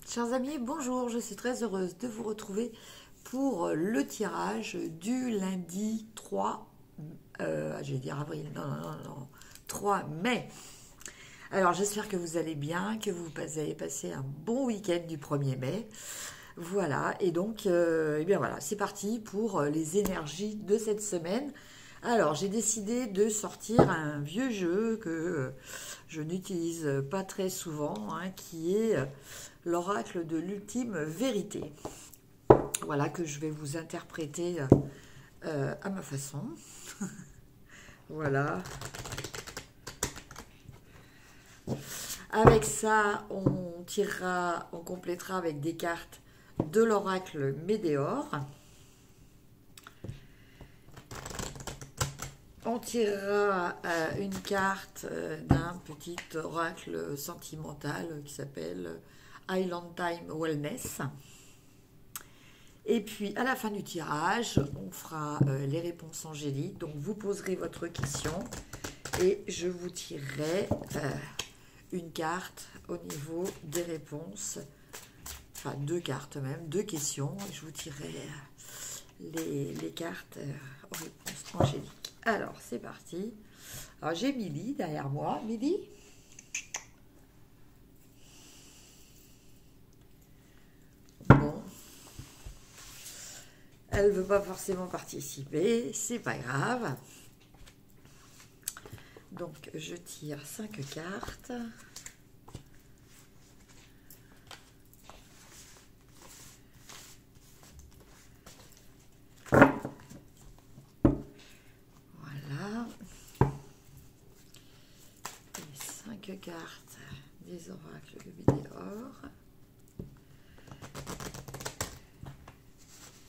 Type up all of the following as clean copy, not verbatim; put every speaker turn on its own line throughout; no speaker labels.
Chers amis, bonjour, je suis très heureuse de vous retrouver pour le tirage du lundi 3, je vais dire avril, non, 3 mai. Alors j'espère que vous allez bien, que vous avez passé un bon week-end du 1er mai. Voilà, et donc, eh bien voilà, c'est parti pour les énergies de cette semaine. Alors, j'ai décidé de sortir un vieux jeu que je n'utilise pas très souvent, hein, qui est l'oracle de l'ultime vérité. Voilà, que je vais vous interpréter à ma façon. Voilà. Avec ça, on tirera, on complétera avec des cartes de l'oracle Médéor. On tirera une carte d'un petit oracle sentimental qui s'appelle Island Time Wellness. Et puis à la fin du tirage, on fera les réponses angéliques. Donc vous poserez votre question et je vous tirerai une carte au niveau des réponses. Enfin deux cartes même, deux questions. Et je vous tirerai les cartes aux réponses angéliques. Alors, c'est parti. Alors, j'ai Milly derrière moi. Milly? Bon. Elle ne veut pas forcément participer. C'est pas grave. Donc, je tire 5 cartes. Cartes des oracles de Médéor.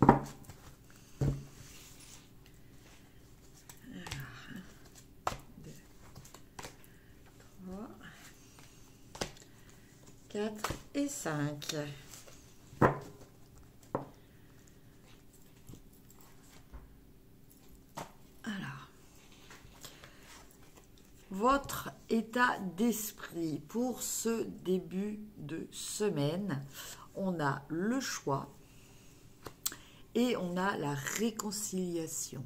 Alors, 1, 2, 3, 4 et 5. Alors, votre état d'esprit pour ce début de semaine, on a le choix et on a la réconciliation.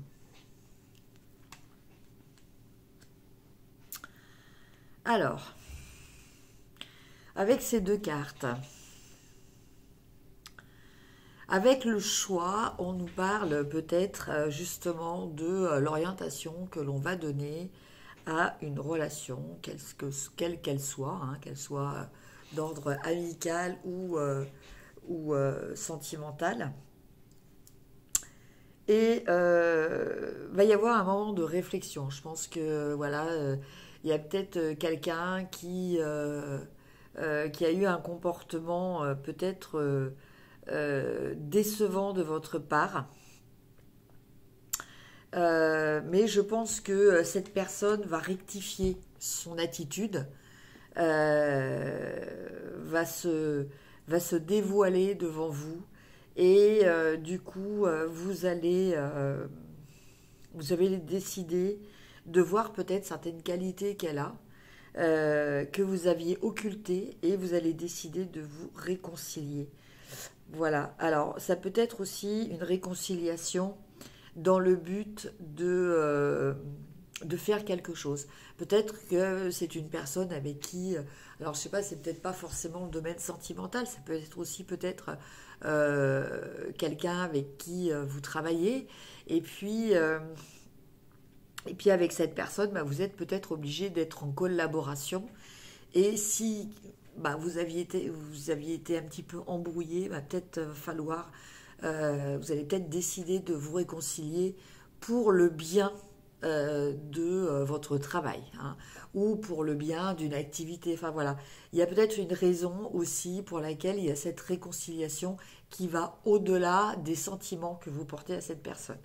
Alors, avec ces deux cartes, avec le choix, on nous parle peut-être justement de l'orientation que l'on va donner à une relation, quelle qu'elle soit, hein, qu'elle soit d'ordre amical ou sentimental. Et va y avoir un moment de réflexion. Je pense que voilà, il y a peut-être quelqu'un qui a eu un comportement peut-être décevant de votre part. Mais je pense que cette personne va rectifier son attitude, va se dévoiler devant vous et du coup vous avez décidé de voir peut-être certaines qualités qu'elle a, que vous aviez occultées et vous allez décider de vous réconcilier. Voilà, alors ça peut être aussi une réconciliation dans le but de faire quelque chose. Peut-être que c'est une personne avec qui, alors je sais pas, c'est peut-être pas forcément le domaine sentimental, ça peut être aussi peut-être quelqu'un avec qui vous travaillez, et puis avec cette personne, bah, vous êtes peut-être obligé d'être en collaboration, et si vous aviez été un petit peu embrouillé, va peut-être falloir vous allez peut-être décider de vous réconcilier pour le bien de votre travail, hein, ou pour le bien d'une activité. Enfin voilà, il y a peut-être une raison aussi pour laquelle il y a cette réconciliation qui va au-delà des sentiments que vous portez à cette personne.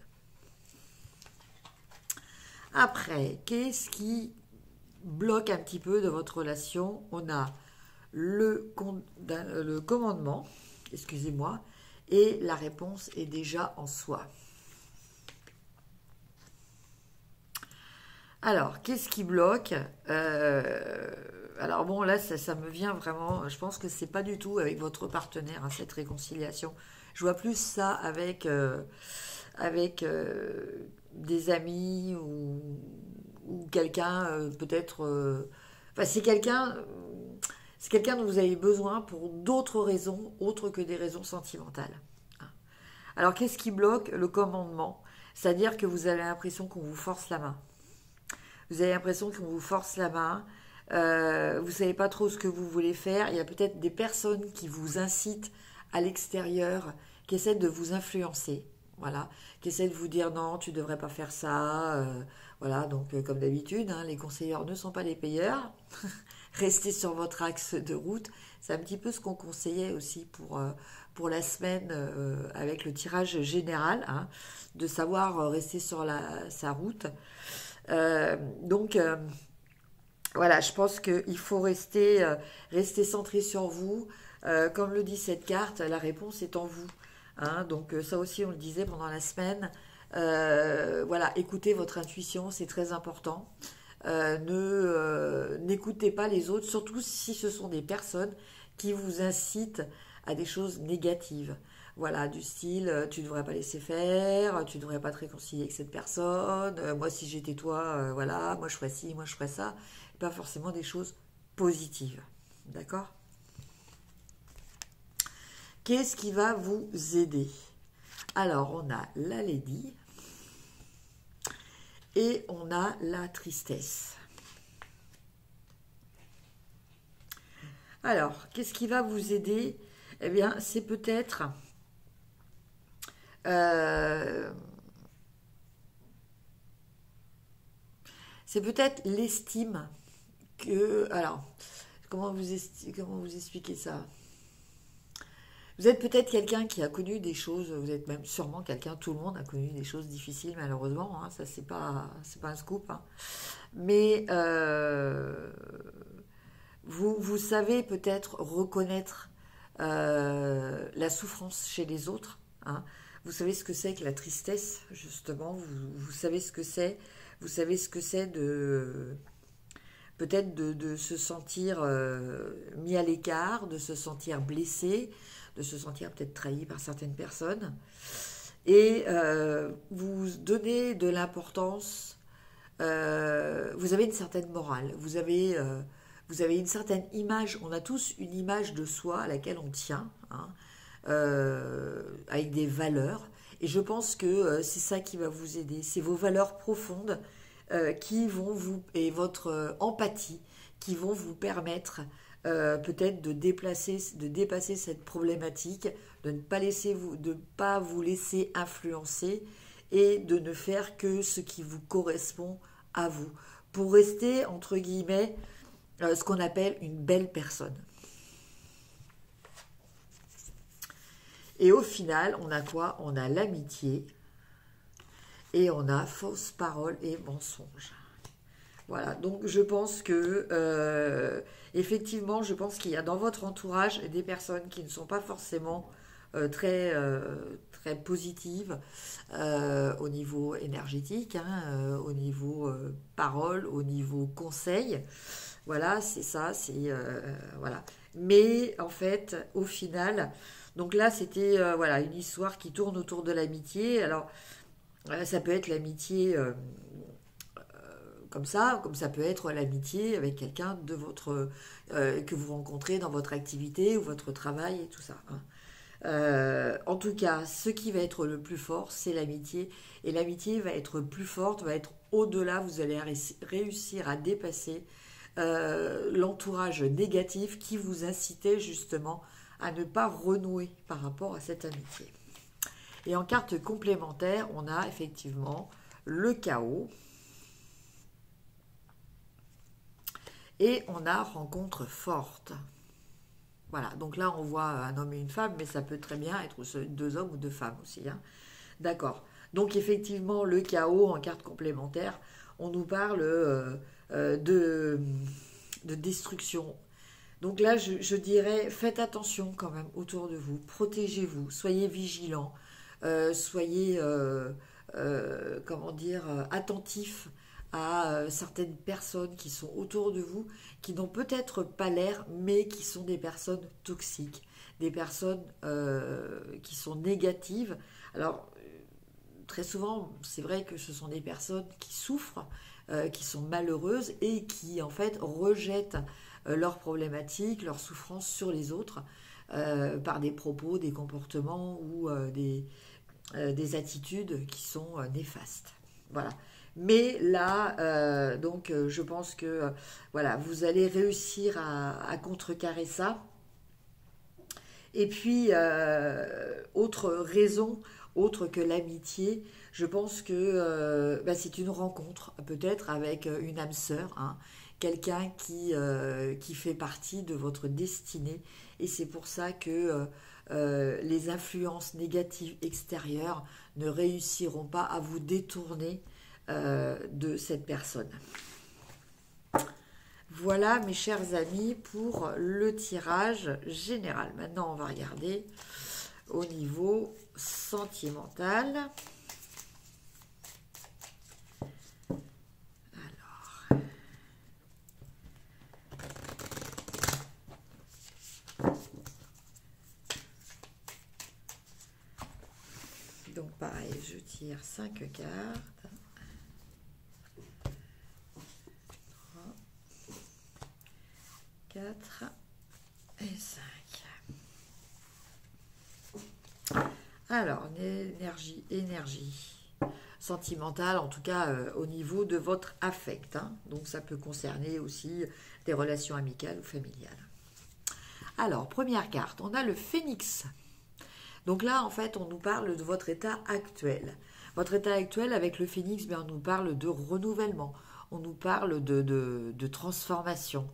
Après, qu'est-ce qui bloque un petit peu de votre relation? On a le commandement, excusez-moi, et la réponse est déjà en soi. Alors, qu'est-ce qui bloque? alors bon, là, ça me vient vraiment, je pense que c'est pas du tout avec votre partenaire, hein, cette réconciliation. Je vois plus ça avec des amis ou quelqu'un, peut-être... enfin, c'est quelqu'un dont vous avez besoin pour d'autres raisons, autres que des raisons sentimentales. Alors, qu'est-ce qui bloque le commandement? C'est-à-dire que vous avez l'impression qu'on vous force la main. Vous avez l'impression qu'on vous force la main. Vous ne savez pas trop ce que vous voulez faire. Il y a peut-être des personnes qui vous incitent à l'extérieur, qui essaient de vous influencer. Voilà, qui essaient de vous dire non, tu ne devrais pas faire ça. Voilà, donc comme d'habitude, hein, les conseilleurs ne sont pas les payeurs. Restez sur votre axe de route. C'est un petit peu ce qu'on conseillait aussi pour la semaine avec le tirage général, hein, de savoir rester sur sa route. Donc, voilà, je pense qu'il faut rester centré sur vous. Comme le dit cette carte, la réponse est en vous. Hein, donc ça aussi, on le disait pendant la semaine. Voilà, écoutez votre intuition, c'est très important. N'écoutez pas les autres, surtout si ce sont des personnes qui vous incitent à des choses négatives. Voilà, du style, tu ne devrais pas laisser faire, tu ne devrais pas te réconcilier avec cette personne, moi si j'étais toi, voilà, moi je ferais ci, moi je ferais ça. Pas forcément des choses positives. D'accord? Qu'est-ce qui va vous aider? Alors, on a la Lady et on a la tristesse. Alors, qu'est-ce qui va vous aider? Eh bien, c'est peut-être l'estime que... Alors, comment vous expliquer ça? Vous êtes peut-être quelqu'un qui a connu des choses, vous êtes même sûrement quelqu'un, tout le monde a connu des choses difficiles malheureusement, hein, ça c'est pas un scoop, hein. Mais vous savez peut-être reconnaître la souffrance chez les autres, hein. Vous savez ce que c'est que la tristesse, justement, vous savez ce que c'est, vous savez ce que c'est de peut-être de se sentir mis à l'écart, de se sentir blessé, de se sentir peut-être trahi par certaines personnes. Et vous donnez de l'importance, vous avez une certaine morale, vous avez une certaine image, on a tous une image de soi à laquelle on tient, hein, avec des valeurs. Et je pense que c'est ça qui va vous aider, c'est vos valeurs profondes qui vont et votre empathie qui vont vous permettre peut-être de dépasser cette problématique, de ne pas vous laisser influencer et de ne faire que ce qui vous correspond à vous, pour rester entre guillemets ce qu'on appelle une belle personne. Et au final, on a quoi? On a l'amitié. Et on a fausse parole et mensonge. Voilà, donc je pense que, effectivement, je pense qu'il y a dans votre entourage des personnes qui ne sont pas forcément très positives au niveau énergétique, hein, au niveau parole, au niveau conseil. Voilà, c'est ça, voilà. Mais en fait, au final, donc là, c'était voilà, une histoire qui tourne autour de l'amitié. Alors, ça peut être l'amitié comme ça peut être l'amitié avec quelqu'un de que vous rencontrez dans votre activité ou votre travail et tout ça, hein. En tout cas, ce qui va être le plus fort, c'est l'amitié. Et l'amitié va être plus forte, va être au-delà. Vous allez réussir à dépasser l'entourage négatif qui vous incitait justement à ne pas renouer par rapport à cette amitié. Et en carte complémentaire, on a effectivement le chaos. Et on a rencontre forte. Voilà, donc là on voit un homme et une femme, mais ça peut très bien être deux hommes ou deux femmes aussi, hein. D'accord. Donc effectivement, le chaos en carte complémentaire, on nous parle de destruction. Donc là, je dirais, faites attention quand même autour de vous, protégez-vous, soyez vigilants, soyez, comment dire, attentifs à certaines personnes qui sont autour de vous, qui n'ont peut-être pas l'air, mais qui sont des personnes toxiques, des personnes qui sont négatives. Alors, très souvent, c'est vrai que ce sont des personnes qui souffrent, qui sont malheureuses et qui, en fait, rejettent leurs problématiques, leurs souffrances sur les autres par des propos, des comportements ou des attitudes qui sont néfastes. Voilà. Mais là, je pense que voilà, vous allez réussir à contrecarrer ça. Et puis, autre raison, autre que l'amitié, je pense que c'est une rencontre, peut-être avec une âme sœur, hein, quelqu'un qui fait partie de votre destinée. Et c'est pour ça que les influences négatives extérieures ne réussiront pas à vous détourner de cette personne. Voilà mes chers amis pour le tirage général. Maintenant on va regarder au niveau sentimental. Alors. Donc pareil, je tire 5 cartes. 4 et 5. Alors, énergie sentimentale, en tout cas au niveau de votre affect. Hein. Donc, ça peut concerner aussi des relations amicales ou familiales. Alors, première carte, on a le phénix. Donc là, en fait, on nous parle de votre état actuel. Votre état actuel avec le phénix, on nous parle de renouvellement. On nous parle de transformation.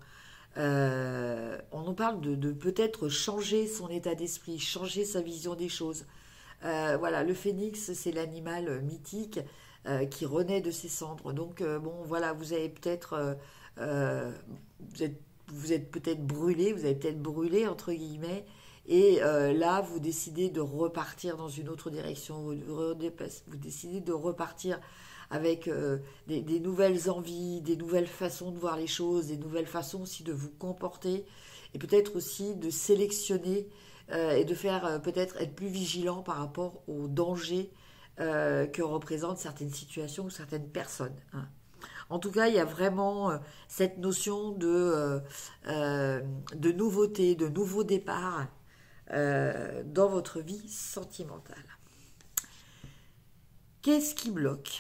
On nous parle de peut-être changer son état d'esprit, changer sa vision des choses. Voilà, le phénix, c'est l'animal mythique qui renaît de ses cendres. Donc, voilà, vous avez peut-être... vous êtes peut-être brûlé, vous avez peut-être brûlé, entre guillemets, et là, vous décidez de repartir dans une autre direction, vous décidez de repartir avec des nouvelles envies, des nouvelles façons de voir les choses, des nouvelles façons aussi de vous comporter, et peut-être aussi de sélectionner et de faire peut-être être plus vigilant par rapport aux dangers que représentent certaines situations ou certaines personnes. Hein. En tout cas, il y a vraiment cette notion de nouveauté, de nouveau départ dans votre vie sentimentale. Qu'est-ce qui bloque ?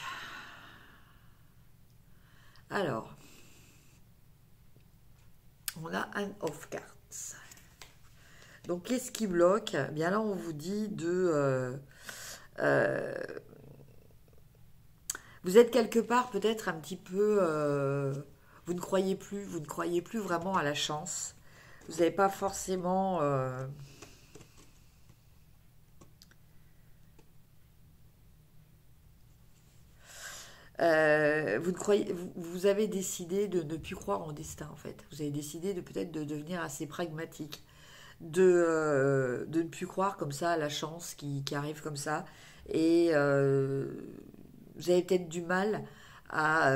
Alors, on a un of cards. Donc, qu'est-ce qui bloque ? Bien là, on vous dit vous êtes quelque part peut-être un petit peu... vous ne croyez plus vraiment à la chance. Vous n'avez pas forcément... vous avez décidé de ne plus croire en destin en fait. Vous avez décidé de peut-être de devenir assez pragmatique, de ne plus croire comme ça à la chance qui arrive comme ça. Et vous avez peut-être du mal à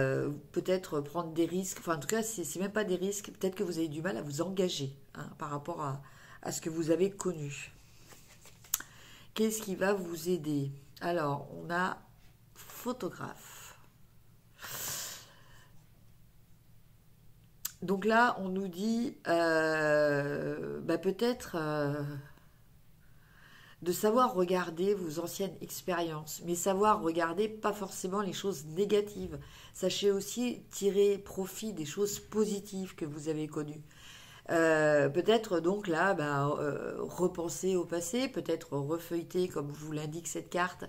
peut-être prendre des risques. Enfin, en tout cas, c'est même pas des risques. Peut-être que vous avez du mal à vous engager hein, par rapport à ce que vous avez connu. Qu'est-ce qui va vous aider ? Alors, on a photographe. Donc là, on nous dit peut-être de savoir regarder vos anciennes expériences, mais savoir regarder pas forcément les choses négatives. Sachez aussi tirer profit des choses positives que vous avez connues. Peut-être donc là, repenser au passé, peut-être refeuilleter, comme vous l'indique cette carte,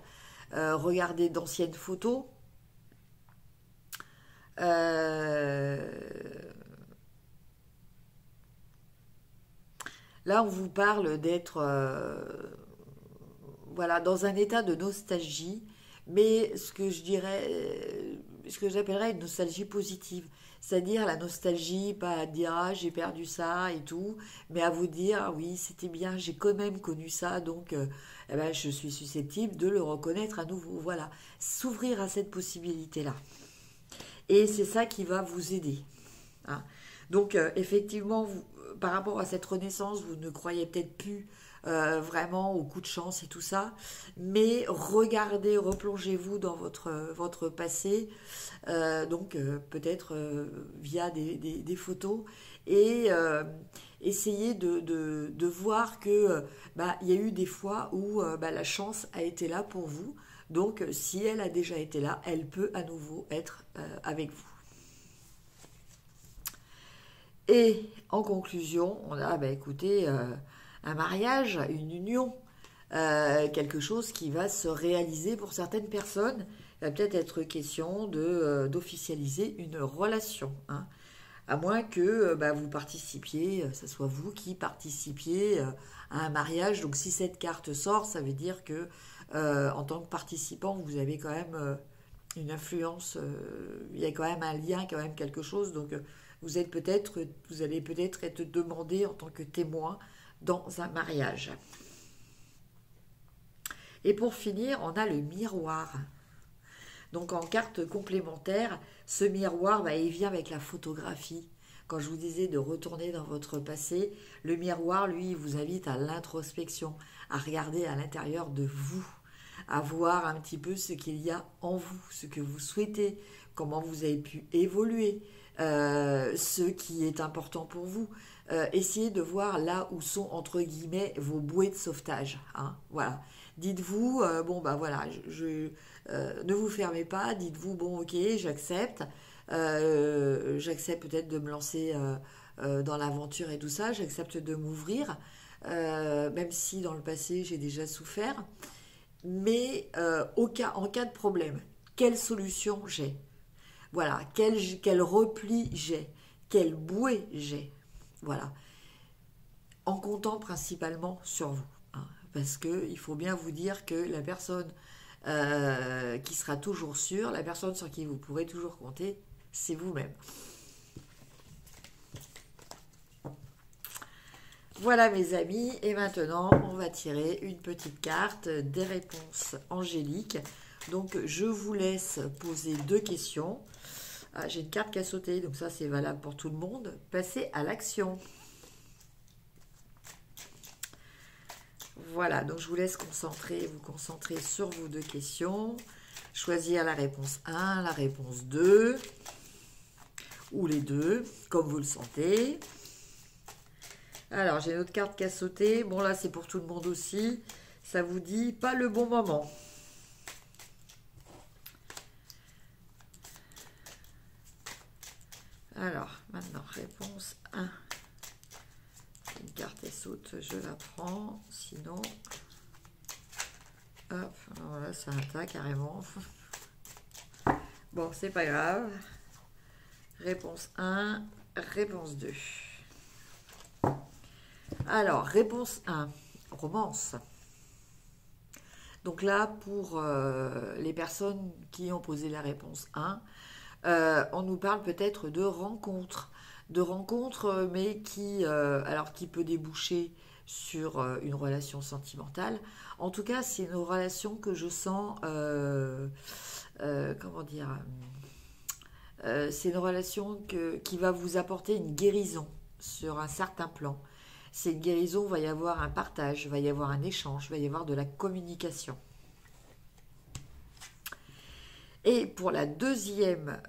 regarder d'anciennes photos. Là, on vous parle d'être dans un état de nostalgie, mais ce que j'appellerais une nostalgie positive. C'est-à-dire la nostalgie, pas à dire ah, j'ai perdu ça et tout, mais à vous dire ah, oui, c'était bien, j'ai quand même connu ça, donc je suis susceptible de le reconnaître à nouveau. Voilà, s'ouvrir à cette possibilité-là. Et c'est ça qui va vous aider. Hein. Donc, effectivement, par rapport à cette renaissance, vous ne croyez peut-être plus vraiment au coup de chance et tout ça, mais regardez, replongez-vous dans votre passé, donc peut-être via des photos, et essayez de voir que il y a eu des fois où la chance a été là pour vous. Donc, si elle a déjà été là, elle peut à nouveau être avec vous. Et en conclusion, on a, écoutez, un mariage, une union, quelque chose qui va se réaliser pour certaines personnes. Il va peut-être être question d'officialiser une relation, hein. À moins que vous participiez, ce soit vous qui participiez à un mariage. Donc si cette carte sort, ça veut dire que en tant que participant, vous avez quand même une influence, il y a quand même un lien, quand même quelque chose. Donc vous allez peut-être être demandé en tant que témoin dans un mariage. Et pour finir, on a le miroir. Donc en carte complémentaire, ce miroir, il vient avec la photographie. Quand je vous disais de retourner dans votre passé, le miroir, lui, il vous invite à l'introspection, à regarder à l'intérieur de vous, à voir un petit peu ce qu'il y a en vous, ce que vous souhaitez, comment vous avez pu évoluer, ce qui est important pour vous. Essayez de voir là où sont, entre guillemets, vos bouées de sauvetage. Hein, voilà. Dites-vous, ne vous fermez pas, dites-vous, bon, ok, j'accepte. J'accepte peut-être de me lancer dans l'aventure et tout ça, j'accepte de m'ouvrir, même si dans le passé j'ai déjà souffert. Mais en cas de problème, quelle solution j'ai? Voilà, quel repli j'ai? Quelle bouée j'ai? Voilà. En comptant principalement sur vous. Hein, parce qu'il faut bien vous dire que la personne qui sera toujours sûre, la personne sur qui vous pourrez toujours compter, c'est vous-même. Voilà mes amis, et maintenant on va tirer une petite carte des réponses angéliques. Donc je vous laisse poser 2 questions. Ah, j'ai une carte qui a sauté, donc ça c'est valable pour tout le monde. Passez à l'action. Voilà, donc je vous laisse vous concentrer sur vos 2 questions. Choisir la réponse 1, la réponse 2, ou les 2, comme vous le sentez. Alors, j'ai une autre carte qui a sauté. Bon, là, c'est pour tout le monde aussi. Ça vous dit pas le bon moment. Alors, maintenant, réponse 1. Une carte elle saute, je la prends. Sinon, hop, voilà, c'est un tas carrément. Bon, c'est pas grave. Réponse 1, réponse 2. Alors, réponse 1, romance. Donc là, pour les personnes qui ont posé la réponse 1, on nous parle peut-être de rencontres, mais qui peut déboucher sur une relation sentimentale. En tout cas, c'est une relation que je sens, c'est une relation qui va vous apporter une guérison sur un certain plan. C'est une guérison, il va y avoir un partage, il va y avoir un échange, il va y avoir de la communication. Et pour la deuxième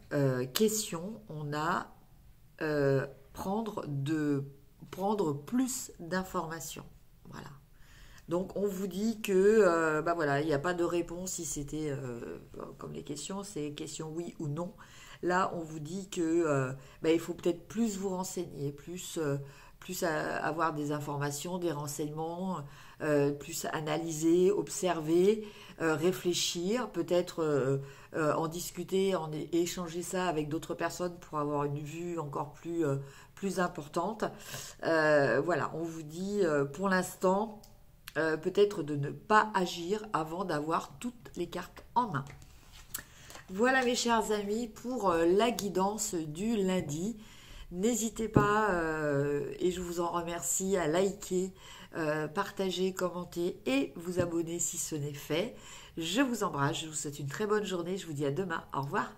question, on a prendre plus d'informations. Voilà. Donc on vous dit que il n'y a pas de réponse si c'était comme les questions, c'est question oui ou non. Là, on vous dit que il faut peut-être plus vous renseigner, plus avoir des informations, des renseignements, plus analyser, observer, réfléchir, peut-être en discuter, échanger ça avec d'autres personnes pour avoir une vue encore plus importante. Voilà, on vous dit pour l'instant peut-être de ne pas agir avant d'avoir toutes les cartes en main. Voilà mes chers amis pour la guidance du lundi. N'hésitez pas, et je vous en remercie, à liker, partager, commenter et vous abonner si ce n'est fait. Je vous embrasse, je vous souhaite une très bonne journée, je vous dis à demain, au revoir.